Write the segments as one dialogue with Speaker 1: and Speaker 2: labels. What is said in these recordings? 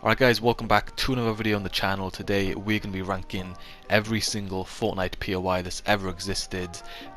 Speaker 1: Alright guys, welcome back to another video on the channel. Today we're going to be ranking every single Fortnite POI that's ever existed.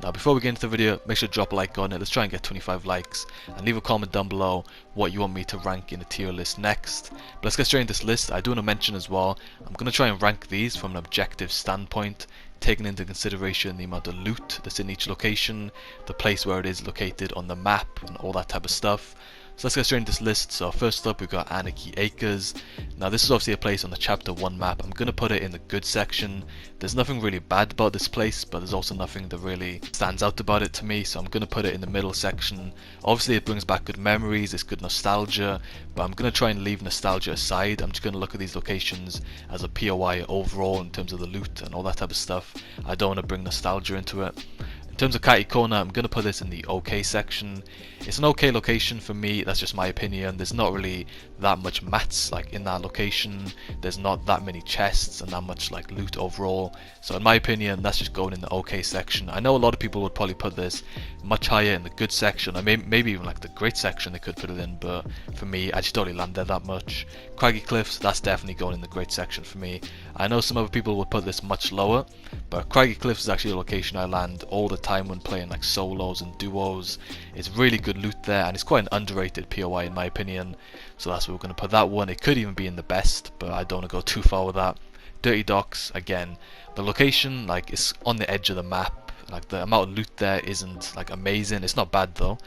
Speaker 1: Now before we get into the video, make sure to drop a like on it. Let's try and get 25 likes and leave a comment down below what you want me to rank in the tier list next. But let's get straight into this list. I do want to mention as well, I'm going to try and rank these from an objective standpoint, taking into consideration the amount of loot that's in each location, the place where it is located on the map and all that type of stuff. So let's get straight into this list. So first up we've got Anarchy Acres. Now this is obviously a place on the chapter 1 map. I'm going to put it in the good section. There's nothing really bad about this place, but there's also nothing that really stands out about it to me, so I'm going to put it in the middle section. Obviously it brings back good memories, it's good nostalgia, but I'm going to try and leave nostalgia aside. I'm just going to look at these locations as a POI overall in terms of the loot and all that type of stuff. I don't want to bring nostalgia into it. In terms of Catty Corner, I'm going to put this in the OK section. It's an okay location for me, that's just my opinion. There's not really that much mats like in that location. There's not that many chests and that much like loot overall. So in my opinion, that's just going in the OK section. I know a lot of people would probably put this much higher in the good section, or maybe even like the great section they could put it in, but for me, I just don't really land there that much. Craggy Cliffs, that's definitely going in the great section for me. I know some other people would put this much lower, but Craggy Cliffs is actually a location I land all the time when playing like solos and duos. It's really good loot there, and it's quite an underrated POI in my opinion, so that's where we're going to put that one. It could even be in the best, but I don't want to go too far with that. Dirty Docks, again, the location like it's on the edge of the map. Like the amount of loot there isn't like amazing. It's not bad though.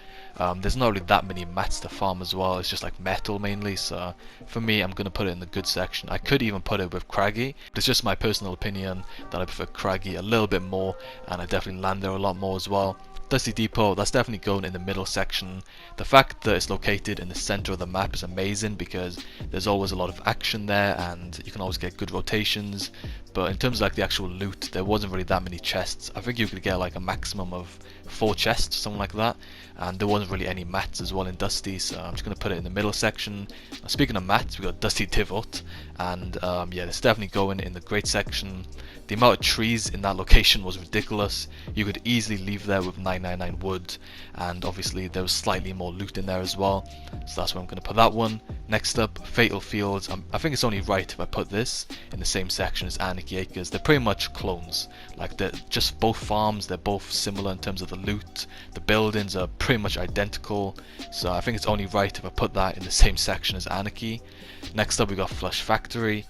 Speaker 1: There's not really that many mats to farm as well. It's just like metal mainly, so for me I'm going to put it in the good section. I could even put it with Craggy, but it's just my personal opinion that I prefer Craggy a little bit more, and I definitely land there a lot more as well. Dusty Depot, that's definitely going in the middle section. The fact that it's located in the center of the map is amazing because there's always a lot of action there and you can always get good rotations. But in terms of like the actual loot, there wasn't really that many chests. I think you could get like a maximum of 4 chests, something like that, and there wasn't really any mats as well in Dusty, so I'm just going to put it in the middle section. Now, speaking of mats, we got Dusty Devote, and yeah, it's definitely going in the great section. The amount of trees in that location was ridiculous. You could easily leave there with 999 wood, and obviously there was slightly more loot in there as well, so that's where I'm going to put that one. Next up, Fatal Fields. I think it's only right if I put this in the same section as Anarchy Acres. They're pretty much clones, like they're just both farms, they're both similar in terms of the loot, the buildings are pretty much identical, so I think it's only right if I put that in the same section as Anarchy. Next up we got Flush Factory.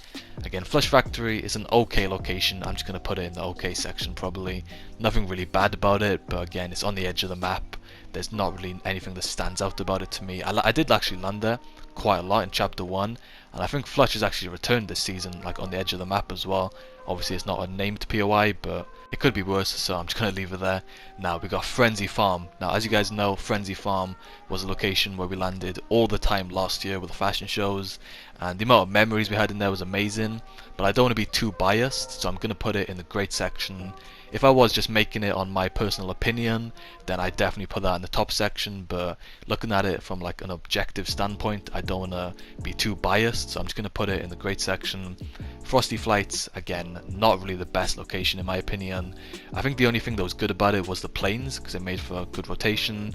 Speaker 1: Again, Flush Factory is an okay location. I'm just going to put it in the okay section probably. Nothing really bad about it, but again, it's on the edge of the map. There's not really anything that stands out about it to me. I did actually land there quite a lot in chapter 1, and I think Flush has actually returned this season like on the edge of the map as well. Obviously it's not a named POI, but it could be worse, so I'm just going to leave it there. Now we got Frenzy Farm. Now as you guys know, Frenzy Farm was a location where we landed all the time last year with the fashion shows, and the amount of memories we had in there was amazing, but I don't want to be too biased, so I'm going to put it in the great section. If I was just making it on my personal opinion, then I'd definitely put that in the top section, but looking at it from like an objective standpoint, I don't want to be too biased, so I'm just going to put it in the great section. Frosty Flights, again, not really the best location in my opinion. I think the only thing that was good about it was the planes, because it made for a good rotation,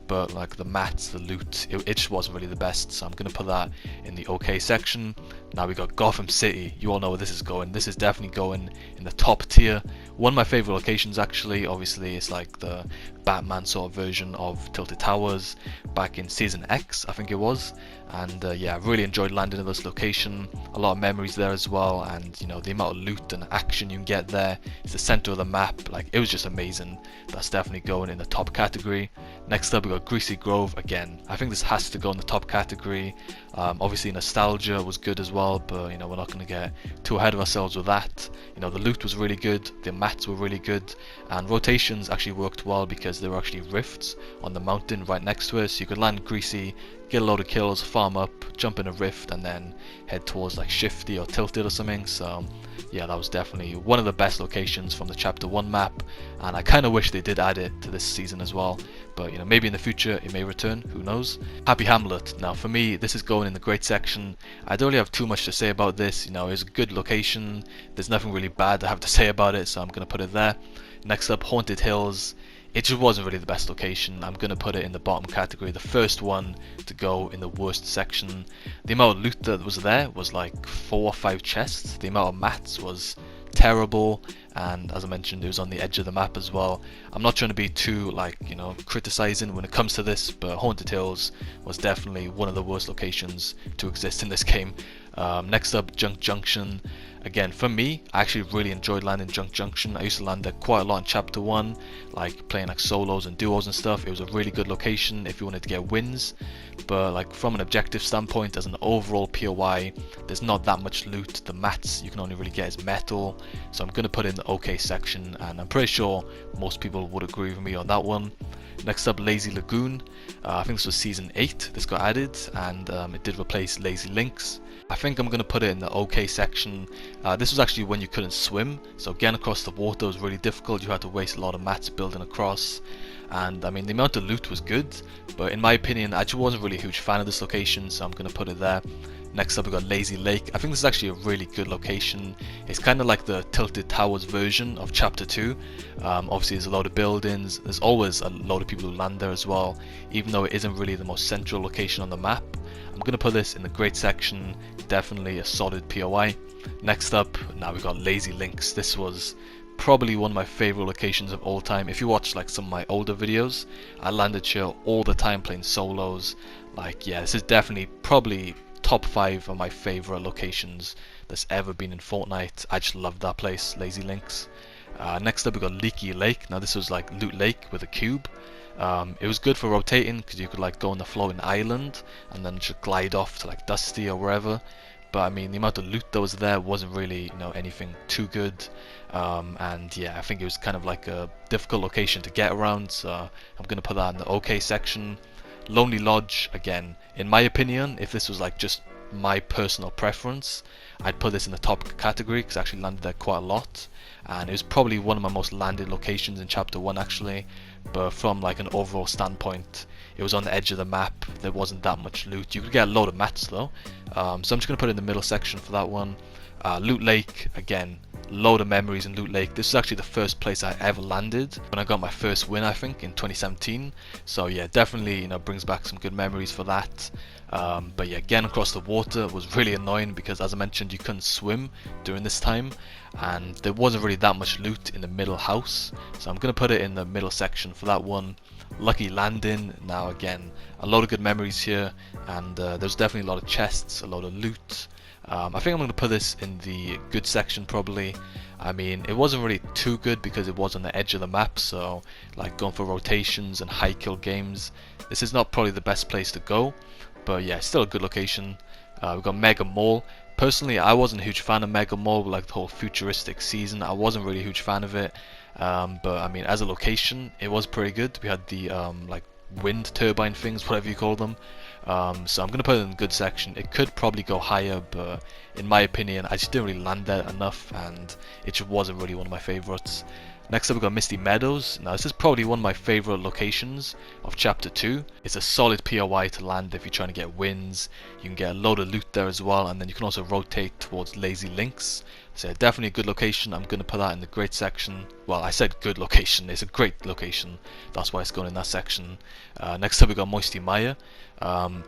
Speaker 1: but like the mats, the loot, it just wasn't really the best, so I'm going to put that in the OK section. Now we got Gotham City. You all know where this is going. This is definitely going in the top tier. One of my favourite locations actually, obviously it's like the Batman sort of version of Tilted Towers back in Season X, I think it was, and yeah, I really enjoyed landing in this location. A lot of memories there as well, and you know, the amount of loot and action you can get there. It's the centre of the map, like it was just amazing. That's definitely going in the top category. Next up we got Greasy Grove. Again, I think this has to go in the top category. Obviously nostalgia was good as well, but you know, we're not going to get too ahead of ourselves with that. You know, the loot was really good, the mats were really good, and rotations actually worked well because there were actually rifts on the mountain right next to it, so you could land Greasy, get a load of kills, farm up, jump in a rift, and then head towards like Shifty or Tilted or something. So yeah, that was definitely one of the best locations from the chapter 1 map, and I kind of wish they did add it to this season as well, but you know, maybe in the future it may return, who knows. Happy Hamlet. Now for me, this is going in the great section. I don't really have too much to say about this. You know, it's a good location, there's nothing really bad I have to say about it, so I'm going to put it there. Next up, Haunted Hills. it just wasn't really the best location. I'm going to put it in the bottom category, the first one to go in the worst section. The amount of loot that was there was like 4 or 5 chests. The amount of mats was terrible, and as I mentioned, it was on the edge of the map as well. I'm not trying to be too, like, you know, criticizing when it comes to this, but Haunted Hills was definitely one of the worst locations to exist in this game. Next up, Junction. Again, for me, I actually really enjoyed landing Junction. I used to land there quite a lot in Chapter 1, like playing like solos and duos and stuff. It was a really good location if you wanted to get wins, but like from an objective standpoint, as an overall POI, there's not that much loot. The mats you can only really get is metal, so I'm going to put it in the OK section, and I'm pretty sure most people would agree with me on that one. Next up, Lazy Lagoon. I think this was Season 8, this got added, and it did replace Lazy Links. I think I'm going to put it in the OK section. This was actually when you couldn't swim, so getting across the water was really difficult. You had to waste a lot of mats building across, and I mean the amount of loot was good, but in my opinion I just wasn't really a huge fan of this location, so I'm going to put it there. Next up we got Lazy Lake. I think this is actually a really good location. It's kind of like the Tilted Towers version of Chapter 2. Obviously there's a lot of buildings, there's always a lot of people who land there as well, even though it isn't really the most central location on the map. I'm going to put this in the great section, definitely a solid POI. Next up, now we've got Lazy Links. This was probably one of my favorite locations of all time. If you watch like some of my older videos, I landed here all the time playing solos. Like, yeah, this is definitely probably top 5 of my favorite locations that's ever been in Fortnite. I just love that place, Lazy Links. Next up we got Leaky Lake. Now this was like Loot Lake with a cube. It was good for rotating because you could like go on the floating island and then just glide off to like Dusty or wherever. But I mean the amount of loot that was there wasn't really, you know, anything too good. And yeah, I think it was kind of like a difficult location to get around, so I'm gonna put that in the OK section. Lonely Lodge, again, in my opinion, if this was like just my personal preference, I'd put this in the top category because I actually landed there quite a lot, and it was probably one of my most landed locations in Chapter 1 actually. But from like an overall standpoint, it was on the edge of the map. There wasn't that much loot. You could get a load of mats though, so I'm just gonna put it in the middle section for that one. Loot Lake, again, load of memories in Loot Lake. This is actually the first place I ever landed when I got my first win, I think, in 2017. So yeah, definitely, you know, brings back some good memories for that. But yeah, getting across the water was really annoying because, as I mentioned, you couldn't swim during this time, and there wasn't really that much loot in the middle house. So I'm gonna put it in the middle section for that one. Lucky Landing, now again, a lot of good memories here, and there's definitely a lot of chests, a lot of loot. I think I'm going to put this in the good section probably. I mean, it wasn't really too good because it was on the edge of the map, so like going for rotations and high kill games, this is not probably the best place to go, but yeah, still a good location. We've got Mega Mall. Personally, I wasn't a huge fan of Mega Mall, like the whole futuristic season. I wasn't really a huge fan of it, but I mean, as a location, it was pretty good. We had the like wind turbine things, whatever you call them. So I'm going to put it in a good section. It could probably go higher, but in my opinion, I just didn't really land there enough, and it just wasn't really one of my favorites. Next up, we've got Misty Meadows. Now, this is probably one of my favorite locations of Chapter 2. It's a solid POI to land if you're trying to get wins. You can get a load of loot there as well, and then you can also rotate towards Lazy Links. So definitely a good location. I'm going to put that in the great section. Well, I said good location. It's a great location. That's why it's going in that section. Next up, we got Moisty Maya.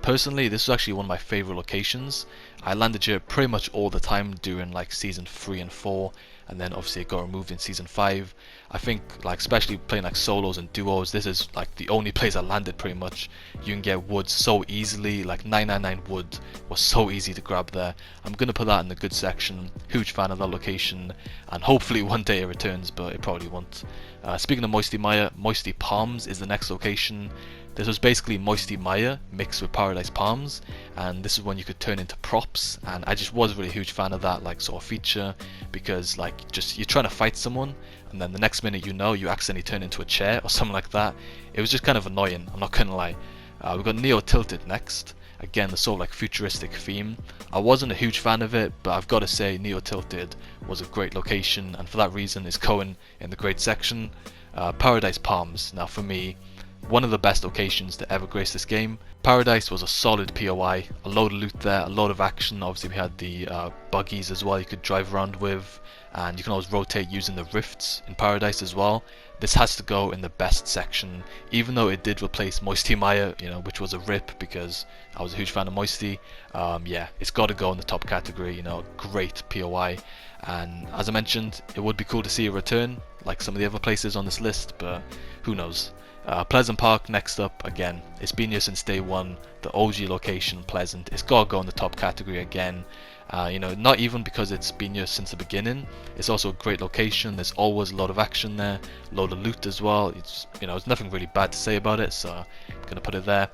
Speaker 1: Personally, this is actually one of my favorite locations. I landed here pretty much all the time during like Season 3 and 4. And then obviously it got removed in Season 5. I think, like, especially playing like solos and duos, this is like the only place I landed pretty much. You can get wood so easily, like 999 wood was so easy to grab there. I'm going to put that in the good section. Huge fan of that location, and hopefully one day it returns, but it probably won't. Speaking of Moisty Maya, Moisty Palms is the next location. This was basically Moisty Maya mixed with Paradise Palms, and this is when you could turn into props, and I just was really a huge fan of that like sort of feature, because like just you're trying to fight someone and then the next minute you know you accidentally turn into a chair or something like that. It was just kind of annoying, I'm not gonna lie. We've got Neo Tilted next. Again, the sort of like futuristic theme. I wasn't a huge fan of it, but I've got to say Neo Tilted was a great location, and for that reason it's going in the great section. Paradise Palms, now for me, one of the best locations to ever grace this game. Paradise was a solid POI, a load of loot there, a load of action. Obviously we had the buggies as well you could drive around with, and you can always rotate using the rifts in Paradise as well. This has to go in the best section, even though it did replace Moisty Maya, you know, which was a rip because I was a huge fan of Moisty. Yeah, it's got to go in the top category, you know, great POI. And as I mentioned, it would be cool to see a return like some of the other places on this list, but who knows. Pleasant Park next up. Again, it's been here since day one. The OG location, Pleasant, it's got to go in the top category again. You know, not even because it's been here since the beginning. It's also a great location. There's always a lot of action there, a load of loot as well. It's, you know, there's nothing really bad to say about it, so I'm gonna put it there.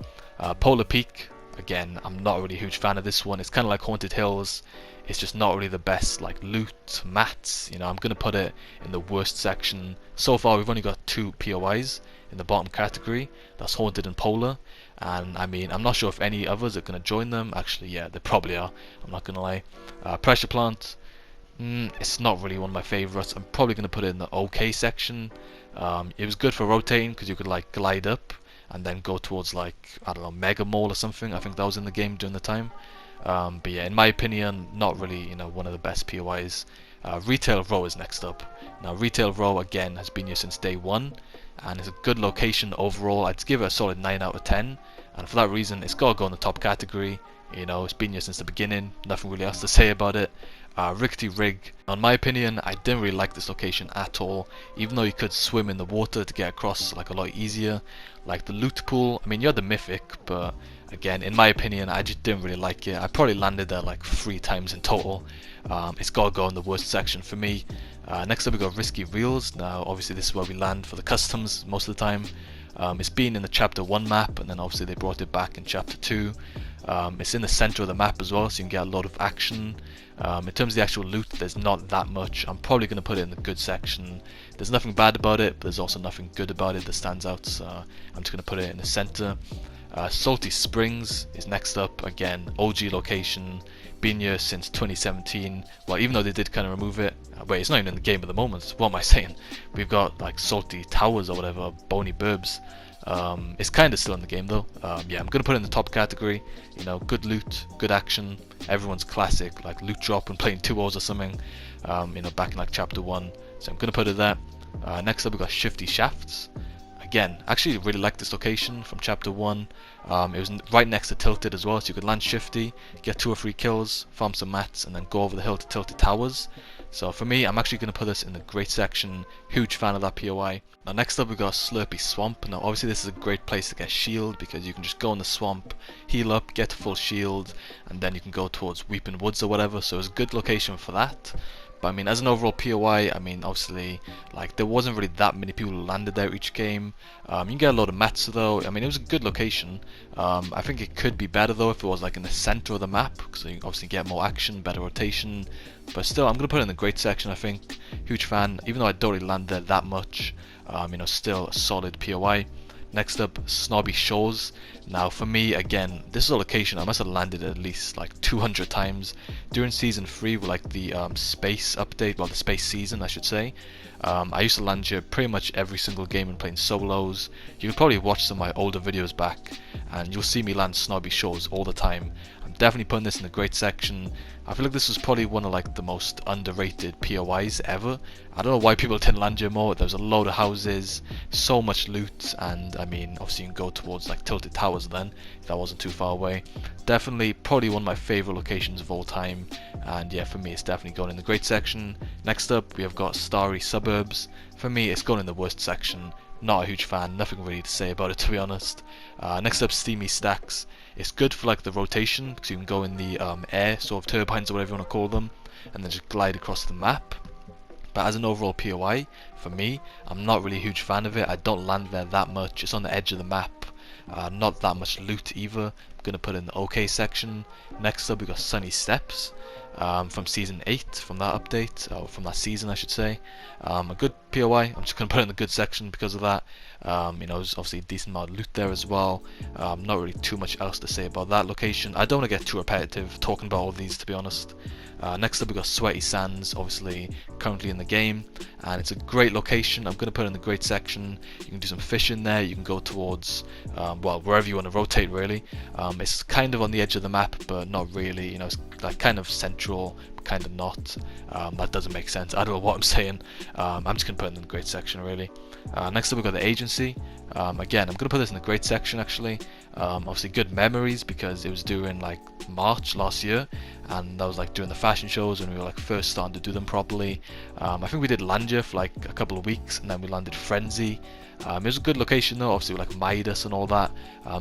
Speaker 1: Polar Peak, again, I'm not really a huge fan of this one. It's kind of like Haunted Hills. It's just not really the best like loot, mats. You know, I'm gonna put it in the worst section. So far, we've only got 2 POIs in the bottom category. That's Haunted and Polar. And I mean, I'm not sure if any others are going to join them. Actually, yeah, they probably are. I'm not going to lie. Pressure Plant, it's not really one of my favourites. I'm probably going to put it in the OK section. It was good for rotating because you could like glide up and then go towards like, I don't know, Mega Mall or something. I think that was in the game during the time. But yeah, in my opinion, not really, you know, one of the best POIs. Retail Row is next up. Now, Retail Row again has been here since day one, and it's a good location overall. I'd give it a solid 9 out of 10, and for that reason, it's got to go in the top category. You know, it's been here since the beginning. Nothing really else to say about it. Rickety Rig. In my opinion, I didn't really like this location at all, even though you could swim in the water to get across like a lot easier. Like the loot pool, I mean, you had the mythic, but again, in my opinion, I just didn't really like it. I probably landed there like 3 times in total. It's got to go in the worst section for me. Next up we got Risky Reels. Now obviously this is where we land for the customs most of the time. It's been in the chapter 1 map, and then obviously they brought it back in chapter 2. It's in the center of the map as well, so you can get a lot of action. In terms of the actual loot, there's not that much. I'm probably going to put it in the good section. There's nothing bad about it, but there's also nothing good about it that stands out, so I'm just going to put it in the center. Salty Springs is next up. Again, OG location, been here since 2017. Well, even though they did kind of remove it. Wait, it's not even in the game at the moment. What am I saying? We've got like Salty Towers or whatever, Bony Burbs. It's kind of still in the game though. Yeah, I'm gonna put it in the top category. You know, good loot, good action. Everyone's classic, like loot drop when playing 2-0s or something. You know, back in like chapter 1. So I'm gonna put it there. Next up we got Shifty Shafts. Again, actually really like this location from chapter 1. It was right next to Tilted as well, so you could land Shifty, get 2 or 3 kills, farm some mats, and then go over the hill to Tilted Towers. So for me, I'm actually going to put this in the great section. Huge fan of that POI. Now next up we got Slurpee Swamp. Now obviously this is a great place to get shield because you can just go in the swamp, heal up, get full shield, and then you can go towards Weeping Woods or whatever. So it's a good location for that. But I mean, as an overall POI, I mean, obviously, like, there wasn't really that many people who landed there each game. You can get a lot of mats though. I mean, it was a good location. I think it could be better though if it was like in the center of the map, because you obviously get more action, better rotation. But still, I'm gonna put it in the great section. I think, huge fan. Even though I don't really land there that much, you know, still a solid POI. Next up, Snobby Shores. Now for me, again, this is a location I must have landed at least like 200 times during season 3 with like the space update, well the space season I should say. I used to land here pretty much every single game and playing solos. You can probably watch some of my older videos back and you'll see me land Snobby Shores all the time. I'm definitely putting this in the great section. I feel like this was probably one of like the most underrated POIs ever. I don't know why people didn't land here more. There was a load of houses, so much loot, and I mean obviously you can go towards like Tilted Towers then, if that wasn't too far away. Definitely probably one of my favourite locations of all time, and yeah, for me it's definitely going in the great section. Next up we have got Starry Suburbs. For me it's going in the worst section. Not a huge fan, nothing really to say about it to be honest. Next up, Steamy Stacks. It's good for like the rotation because you can go in the air, sort of turbines or whatever you want to call them, and then just glide across the map. But as an overall POI, for me, I'm not really a huge fan of it. I don't land there that much. It's on the edge of the map. Not that much loot either. I'm going to put it in the OK section. Next up we got Sunny Steps. from season 8, from that update, or from that season I should say. A good POI. I'm just going to put it in the good section because of that. You know, there's obviously a decent amount of loot there as well. Not really too much else to say about that location. I don't want to get too repetitive talking about all of these, to be honest. Next up we got Sweaty Sands, obviously currently in the game, and it's a great location. I'm going to put it in the great section. You can do some fishing there, you can go towards, well, wherever you want to rotate really. It's kind of on the edge of the map, but not really, you know, it's like kind of central, kind of not. That doesn't make sense, I don't know what I'm saying. I'm just going to put it in the great section really. Next up we've got the agency. Again, I'm going to put this in the great section actually. Obviously good memories because it was during like March last year, and that was like during the fashion shows when we were like first starting to do them properly. I think we did Landia for like a couple of weeks, and then we landed Frenzy. It was a good location though, obviously like Midas and all that.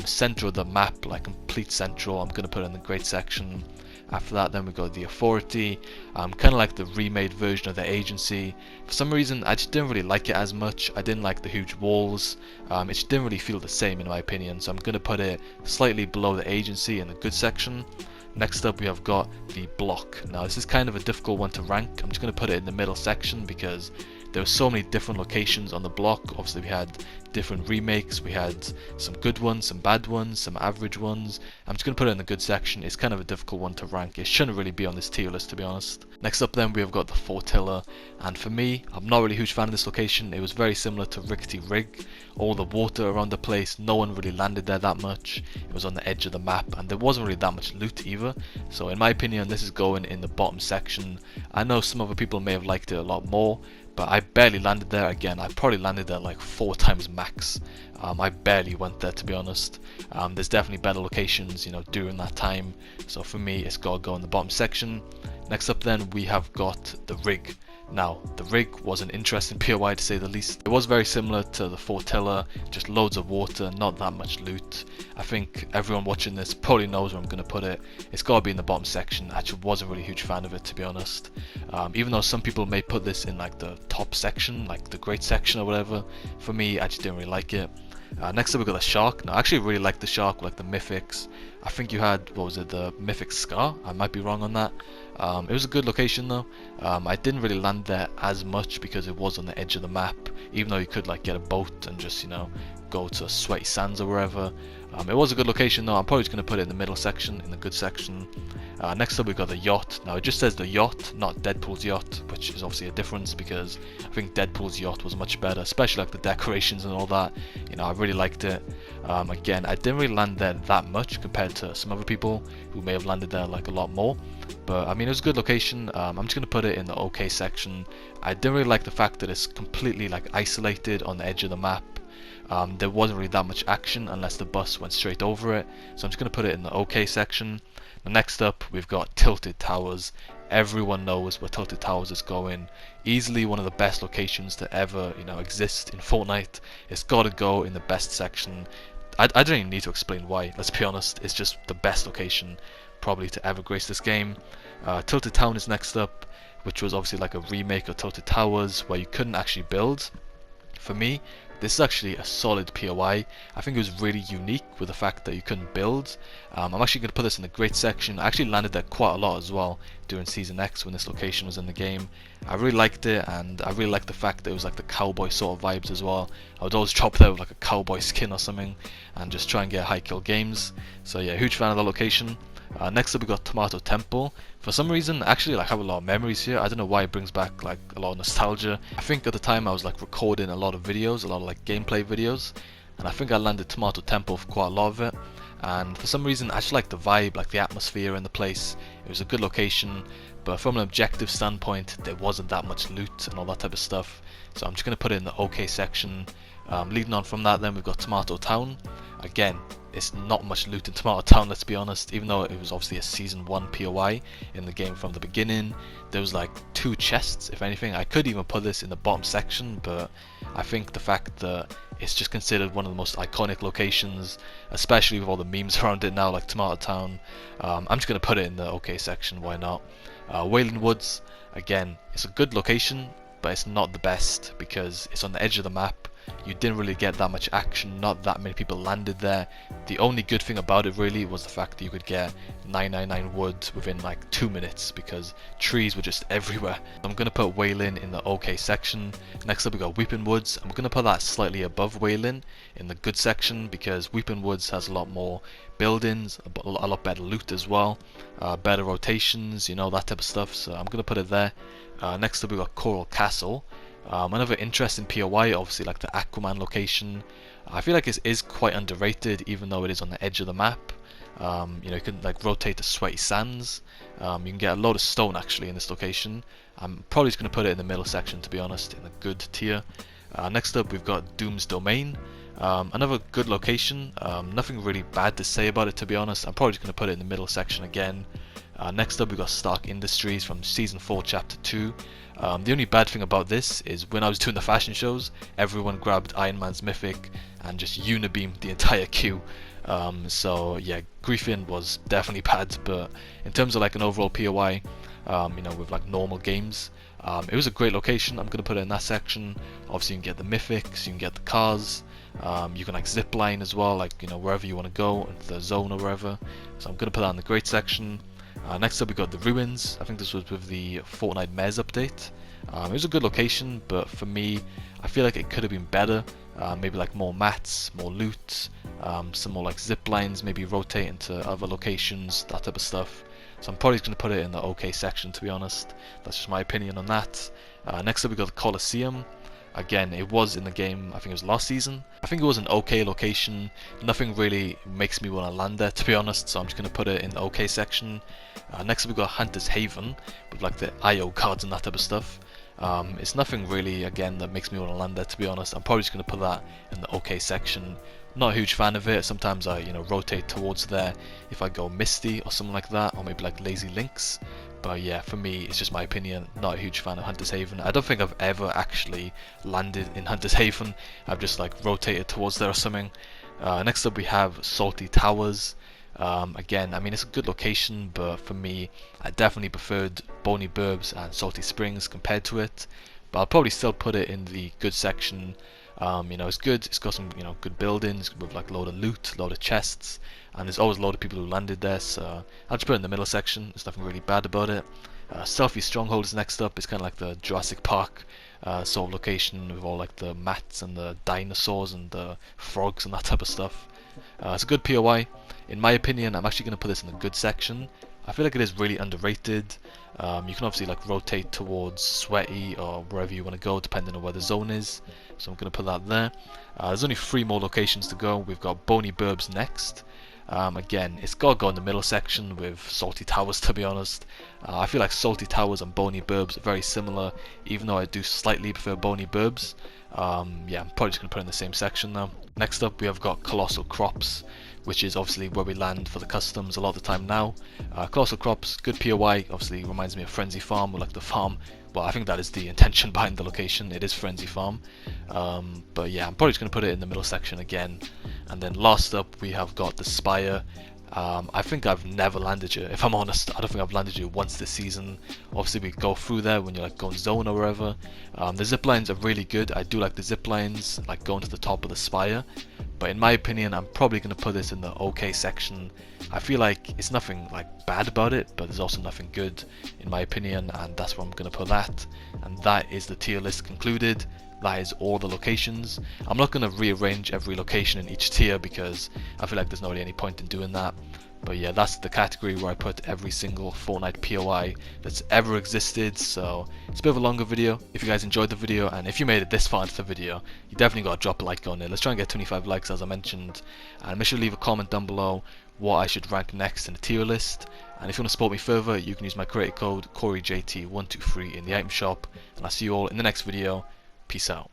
Speaker 1: Center of the map, like complete central. I'm going to put it in the great section. After that then we got the Authority, kind of like the remade version of the agency. For some reason I just didn't really like it as much. I didn't like the huge walls. It just didn't really feel the same in my opinion, so I'm going to put it slightly below the agency in the good section. Next up we have got the block. Now this is kind of a difficult one to rank. I'm just going to put it in the middle section because there were so many different locations on the block. Obviously we had different remakes, we had some good ones, some bad ones, some average ones. I'm just going to put it in the good section. It's kind of a difficult one to rank. It shouldn't really be on this tier list, to be honest. Next up then we have got the Fortilla, and for me, I'm not really a huge fan of this location. It was very similar to Rickety Rig. All the water around the place, no one really landed there that much. It was on the edge of the map and there wasn't really that much loot either. So in my opinion this is going in the bottom section. I know some other people may have liked it a lot more, but I barely landed there. Again, I probably landed there like 4 times max. I barely went there, to be honest. There's definitely better locations, you know, during that time. So for me, it's got to go in the bottom section. Next up then, we have got the rig. Now, the rig was an interesting POI to say the least. It was very similar to the Fortilla, just loads of water, not that much loot. I think everyone watching this probably knows where I'm going to put it. It's got to be in the bottom section. I actually wasn't really a huge fan of it, to be honest. Even though some people may put this in like the top section, like the great section or whatever, for me, I just didn't really like it. Next up we got the shark. Now I actually really like the shark, like the mythics. I think you had, what was it, the mythic scar? I might be wrong on that. It was a good location though. I didn't really land there as much because it was on the edge of the map, even though you could like get a boat and just, you know, go to Sweaty Sands or wherever. It was a good location though. I'm probably just going to put it in the middle section, in the good section. Next up we got the yacht. Now it just says the yacht, not Deadpool's yacht, which is obviously a difference because I think Deadpool's yacht was much better, especially like the decorations and all that. You know, I really liked it. Again, I didn't really land there that much compared to some other people who may have landed there like a lot more. But I mean, it was a good location. I'm just going to put it in the OK section. I didn't really like the fact that it's completely like isolated on the edge of the map. There wasn't really that much action unless the bus went straight over it, so I'm just going to put it in the OK section. Next up we've got Tilted Towers. Everyone knows where Tilted Towers is going. Easily one of the best locations to ever, you know, exist in Fortnite. It's got to go in the best section. I don't even need to explain why, let's be honest. It's just the best location probably to ever grace this game. Tilted Town is next up, which was obviously like a remake of Tilted Towers where you couldn't actually build. For me, this is actually a solid POI. I think it was really unique with the fact that you couldn't build. I'm actually going to put this in the great section. I actually landed there quite a lot as well during Season X when this location was in the game. I really liked it, and I really liked the fact that it was like the cowboy sort of vibes as well. I would always drop there with like a cowboy skin or something and just try and get high kill games. So yeah, huge fan of the location. Next up we got Tomato Temple. For some reason, actually, like, I have a lot of memories here. I don't know why it brings back like a lot of nostalgia. I think at the time I was like recording a lot of videos, a lot of like gameplay videos, and I think I landed Tomato Temple for quite a lot of it. And for some reason I just like the vibe, like the atmosphere in the place. It was a good location, but from an objective standpoint there wasn't that much loot and all that type of stuff, so I'm just going to put it in the OK section. Leading on from that then we've got Tomato Town. Again, it's not much loot in Tomato Town, let's be honest. Even though it was obviously a Season 1 POI in the game from the beginning, there was like 2 chests, if anything. I could even put this in the bottom section, but I think the fact that it's just considered one of the most iconic locations, especially with all the memes around it now, like Tomato Town, I'm just going to put it in the OK section, why not. Wayland Woods, again, it's a good location, but it's not the best because it's on the edge of the map. you didn't really get that much action, not that many people landed there. The only good thing about it really was the fact that you could get 999 wood within like 2 minutes because trees were just everywhere. I'm going to put Wayland in the OK section. Next up we got Weeping Woods. I'm going to put that slightly above Wayland in the good section because Weeping Woods has a lot more buildings, a lot better loot as well, better rotations, you know, that type of stuff, so I'm going to put it there. Next up we got Coral Castle. Another interesting POI, obviously like the Aquaman location. I feel like it is quite underrated even though it is on the edge of the map. You know, you can like rotate the Sweaty Sands. You can get a load of stone actually in this location. I'm probably just going to put it in the middle section, to be honest, in the good tier. Next up we've got Doom's Domain. Another good location, nothing really bad to say about it, to be honest. I'm probably just going to put it in the middle section again. Next up we've got Stark Industries from Season 4 Chapter 2. The only bad thing about this is when I was doing the fashion shows, everyone grabbed Iron Man's Mythic and just unibeamed the entire queue. So yeah, griefing was definitely bad, but in terms of like an overall POI, you know, with like normal games, it was a great location. I'm going to put it in that section. Obviously you can get the Mythics, you can get the cars, you can like zip line as well, like, you know, wherever you want to go, into the zone or wherever. So I'm going to put that in the great section. Next up we got the Ruins. I think this was with the Fortnite Mares update. It was a good location, but for me, I feel like it could have been better. Maybe like more mats, more loot, some more like zip lines, maybe rotate into other locations, that type of stuff. So I'm probably going to put it in the OK section, to be honest. That's just my opinion on that. Next up we got the Colosseum. Again, it was in the game, I think it was last season. I think it was an OK location. Nothing really makes me want to land there, to be honest, so I'm just going to put it in the OK section. Next up we got Hunter's Haven, with like the IO cards and that type of stuff. It's nothing really, again, that makes me want to land there, to be honest. I'm probably just going to put that in the OK section. Not a huge fan of it. Sometimes I, you know, rotate towards there if I go Misty or something like that, or maybe like Lazy Links. But yeah, for me, it's just my opinion. Not a huge fan of Hunter's Haven. I don't think I've ever actually landed in Hunter's Haven. I've just like rotated towards there or something. Next up we have Salty Towers. Again, I mean, it's a good location, but for me, I definitely preferred Boney Burbs and Salty Springs compared to it. But I'll probably still put it in the good section. You know, it's good. It's got some, you know, good buildings with like a load of loot, a load of chests, and there's always a load of people who landed there. So I'll just put it in the middle section. There's nothing really bad about it. Selfie Stronghold is next up. It's kind of like the Jurassic Park sort of location with all like the mats and the dinosaurs and the frogs and that type of stuff. It's a good POI. In my opinion, I'm actually going to put this in the good section. I feel like it is really underrated. You can obviously like rotate towards Sweaty or wherever you want to go depending on where the zone is. So I'm going to put that there. There's only 3 more locations to go. We've got Boney Burbs next. Again, it's got to go in the middle section with Salty Towers, to be honest. I feel like Salty Towers and Boney Burbs are very similar, even though I do slightly prefer Boney Burbs. Yeah, I'm probably just going to put it in the same section now. Next up we have got Colossal Crops, which is obviously where we land for the customs a lot of the time now. Colossal Crops, good POI, obviously reminds me of Frenzy Farm, or like the farm. Well, I think that is the intention behind the location, it is Frenzy Farm. But yeah, I'm probably just going to put it in the middle section again. And then last up we have got the Spire. I think I've never landed here, if I'm honest. I don't think I've landed here once this season. Obviously we go through there when you're like going zone or wherever. The zip lines are really good. I do like the zip lines, like going to the top of the Spire. But in my opinion, I'm probably going to put this in the OK section. I feel like it's nothing like bad about it, but there's also nothing good in my opinion, and that's where I'm going to put that. And that is the tier list concluded. That is all the locations. I'm not going to rearrange every location in each tier because I feel like there's not really any point in doing that. But yeah, that's the category where I put every single Fortnite POI that's ever existed. So it's a bit of a longer video. If you guys enjoyed the video, and if you made it this far into the video, you definitely got to drop a like on it. Let's try and get 25 likes as I mentioned. And make sure to leave a comment down below what I should rank next in the tier list. And if you want to support me further, you can use my creator code CoreyJT123 in the item shop. And I'll see you all in the next video. Peace out.